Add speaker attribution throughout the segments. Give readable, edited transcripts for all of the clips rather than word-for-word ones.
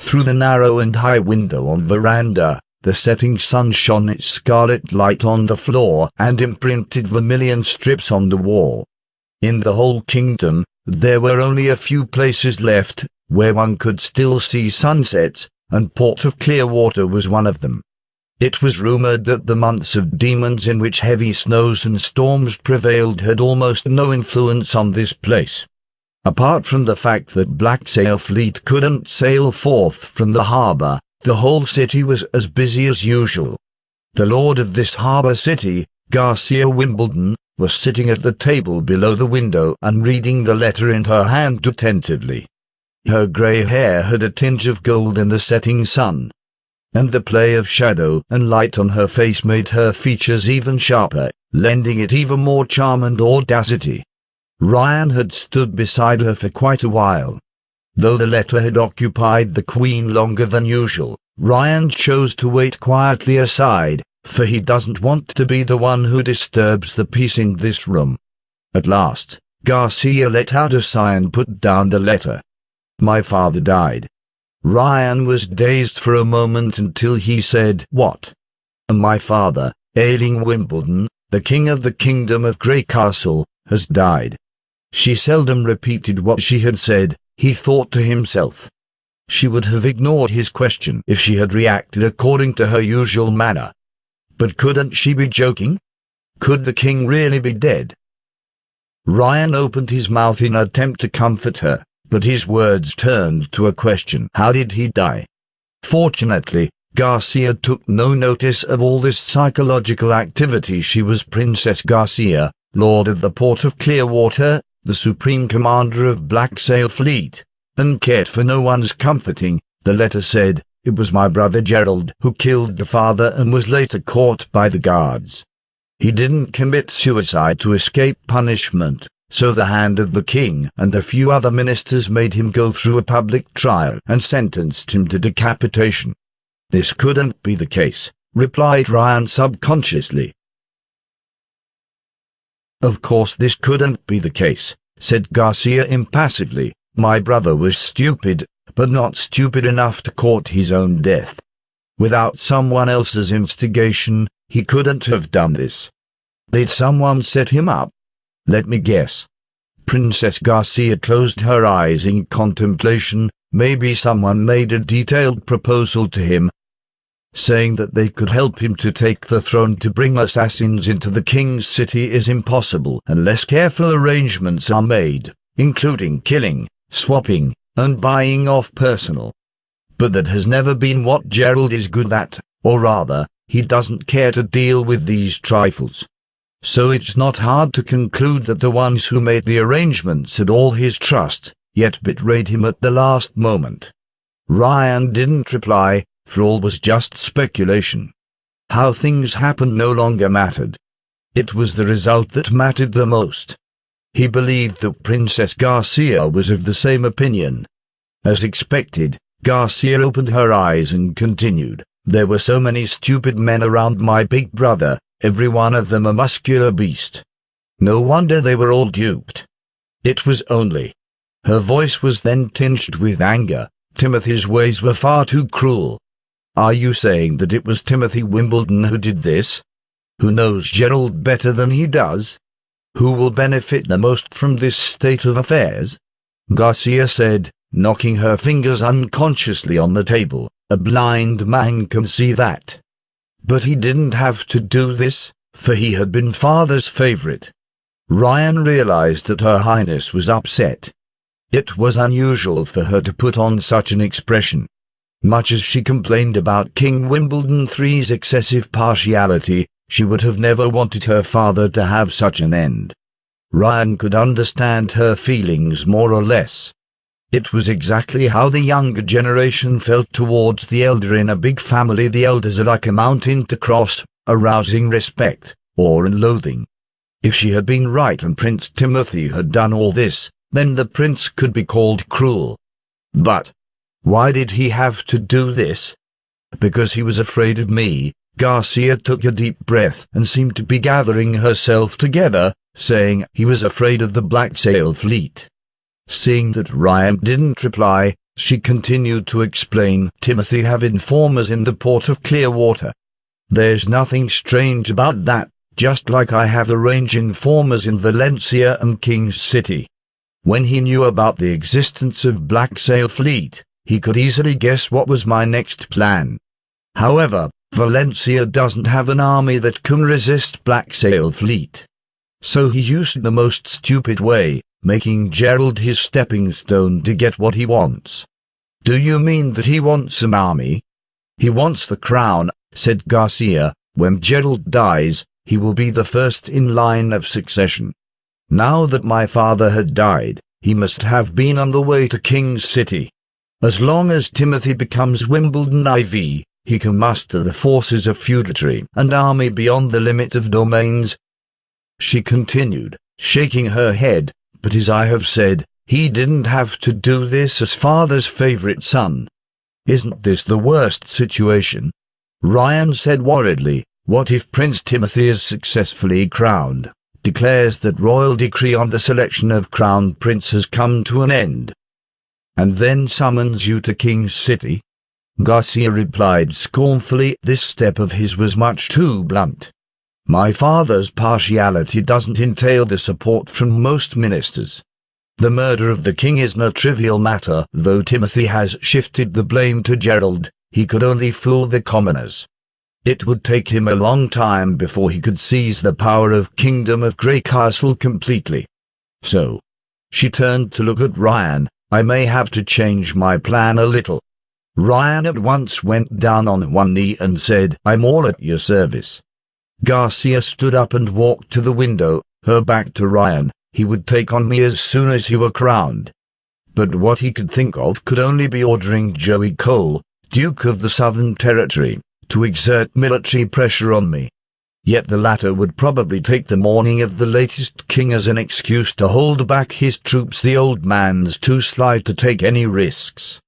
Speaker 1: Through the narrow and high window on the veranda, the setting sun shone its scarlet light on the floor and imprinted vermilion strips on the wall. In the whole kingdom, there were only a few places left where one could still see sunsets, and Port of Clearwater was one of them. It was rumored that the months of demons in which heavy snows and storms prevailed had almost no influence on this place. Apart from the fact that Black Sail Fleet couldn't sail forth from the harbour, the whole city was as busy as usual. The lord of this harbour city, Garcia Wimbledon, was sitting at the table below the window and reading the letter in her hand attentively. Her grey hair had a tinge of gold in the setting sun, and the play of shadow and light on her face made her features even sharper, lending it even more charm and audacity. Ryan had stood beside her for quite a while. Though the letter had occupied the Queen longer than usual, Ryan chose to wait quietly aside, for he doesn't want to be the one who disturbs the peace in this room. At last, Garcia let out a sigh and put down the letter. "My father died." Ryan was dazed for a moment until he said, "What?" "My father, Ailing Wimbledon, the king of the kingdom of Grey Castle, has died." She seldom repeated what she had said, he thought to himself. She would have ignored his question if she had reacted according to her usual manner. But couldn't she be joking? Could the king really be dead? Ryan opened his mouth in an attempt to comfort her, but his words turned to a question. How did he die? Fortunately, Garcia took no notice of all this psychological activity. She was Princess Garcia, Lord of the Port of Clearwater, the Supreme Commander of Black Sail Fleet, and cared for no one's comforting. The letter said, "It was my brother Gerald who killed the father and was later caught by the guards. He didn't commit suicide to escape punishment, so the hand of the king and a few other ministers made him go through a public trial and sentenced him to decapitation." "This couldn't be the case," replied Ryan subconsciously. "Of course this couldn't be the case," said Garcia impassively. "My brother was stupid, but not stupid enough to court his own death. Without someone else's instigation, he couldn't have done this. Did someone set him up? Let me guess." Princess Garcia closed her eyes in contemplation. "Maybe someone made a detailed proposal to him, saying that they could help him to take the throne. To bring assassins into the king's city is impossible unless careful arrangements are made, including killing, swapping, and buying off personnel. But that has never been what Gerald is good at, or rather, he doesn't care to deal with these trifles. So it's not hard to conclude that the ones who made the arrangements had all his trust, yet betrayed him at the last moment." Ryan didn't reply, for all was just speculation. How things happened no longer mattered. It was the result that mattered the most. He believed that Princess Garcia was of the same opinion. As expected, Garcia opened her eyes and continued, "There were so many stupid men around my big brother, every one of them a muscular beast. No wonder they were all duped. It was only—" Her voice was then tinged with anger. "Timothy's ways were far too cruel." "Are you saying that it was Timothy Wimbledon who did this? Who knows Gerald better than he does? Who will benefit the most from this state of affairs?" Garcia said, knocking her fingers unconsciously on the table. "A blind man can see that. But he didn't have to do this, for he had been father's favorite." Ryan realized that Her Highness was upset. It was unusual for her to put on such an expression. Much as she complained about King Wimbledon III's excessive partiality, she would have never wanted her father to have such an end. Ryan could understand her feelings more or less. It was exactly how the younger generation felt towards the elder in a big family. The elders are like a mountain to cross, arousing respect, or loathing. If she had been right and Prince Timothy had done all this, then the prince could be called cruel. But why did he have to do this? Because he was afraid of me. Garcia took a deep breath and seemed to be gathering herself together, saying he was afraid of the Black Sail Fleet. Seeing that Ryan didn't reply, She continued to explain, Timothy have informers in the port of Clearwater. There's nothing strange about that, just like I have arranged informers in Valencia and King's City. When he knew about the existence of Black Sail Fleet, he could easily guess what was my next plan. However, Valencia doesn't have an army that can resist Black Sail Fleet. So he used the most stupid way, making Gerald his stepping stone to get what he wants. Do you mean that he wants an army? He wants the crown, said Garcia. When Gerald dies, he will be the first in line of succession. Now that my father had died, he must have been on the way to King's City. As long as Timothy becomes Wimbledon IV, he can muster the forces of feudatory and army beyond the limit of domains. She continued, shaking her head, but as I have said, he didn't have to do this as father's favorite son. Isn't this the worst situation? Ryan said worriedly, what if Prince Timothy is successfully crowned, declares that royal decree on the selection of crown prince has come to an end, and then summons you to King's City? Garcia replied scornfully, this step of his was much too blunt. My father's partiality doesn't entail the support from most ministers. The murder of the king is no trivial matter, though Timothy has shifted the blame to Gerald. He could only fool the commoners. It would take him a long time before he could seize the power of Kingdom of Grey Castle completely. So, she turned to look at Ryan, I may have to change my plan a little. Ryan at once went down on one knee and said, I'm all at your service. Garcia stood up and walked to the window, her back to Ryan. He would take on me as soon as he were crowned. But what he could think of could only be ordering Joey Cole, Duke of the Southern Territory, to exert military pressure on me. Yet the latter would probably take the mourning of the latest king as an excuse to hold back his troops. The old man's too sly to take any risks.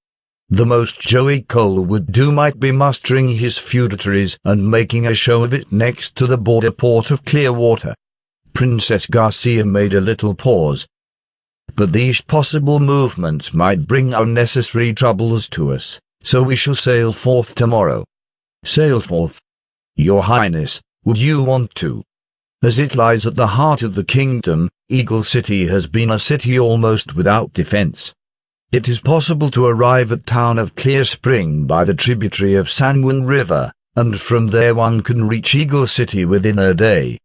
Speaker 1: The most Joey Cole would do might be mustering his feudatories and making a show of it next to the border port of Clearwater. Princess Garcia made a little pause. But these possible movements might bring unnecessary troubles to us, so we shall sail forth tomorrow. Sail forth? Your Highness, would you want to? As it lies at the heart of the kingdom, Eagle City has been a city almost without defense. It is possible to arrive at town of Clear Spring by the tributary of San Juan River, and from there one can reach Eagle City within a day.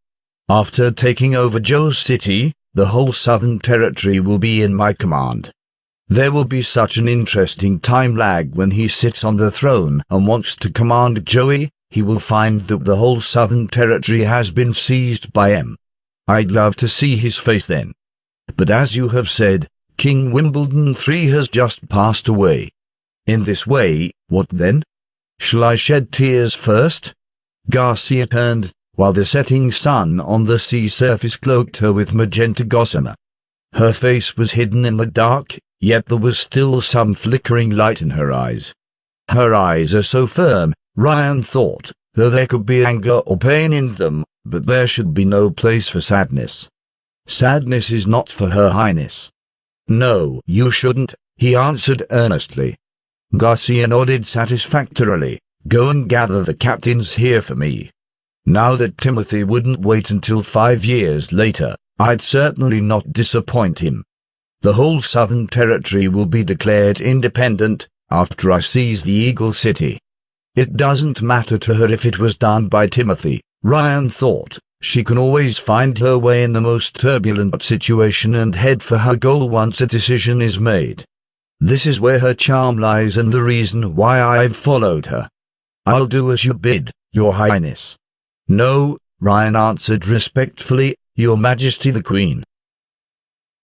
Speaker 1: After taking over Joe City, the whole Southern Territory will be in my command. There will be such an interesting time lag when he sits on the throne and wants to command Joey. He will find that the whole Southern Territory has been seized by him. I'd love to see his face then. But as you have said, King Wimbledon III has just passed away. In this way, what then? Shall I shed tears first? Garcia turned, while the setting sun on the sea surface cloaked her with magenta gossamer. Her face was hidden in the dark, yet there was still some flickering light in her eyes. Her eyes are so firm, Ryan thought, though there could be anger or pain in them, but there should be no place for sadness. Sadness is not for Her Highness. No, you shouldn't, he answered earnestly. Garcia nodded satisfactorily. Go and gather the captains here for me. Now that Timothy wouldn't wait until 5 years later, I'd certainly not disappoint him. The whole Southern Territory will be declared independent after I seize the Eagle City. It doesn't matter to her if it was done by Timothy, Ryan thought. She can always find her way in the most turbulent situation and head for her goal once a decision is made. This is where her charm lies and the reason why I've followed her. I'll do as you bid, Your Highness. No, Ryan answered respectfully, Your Majesty the Queen.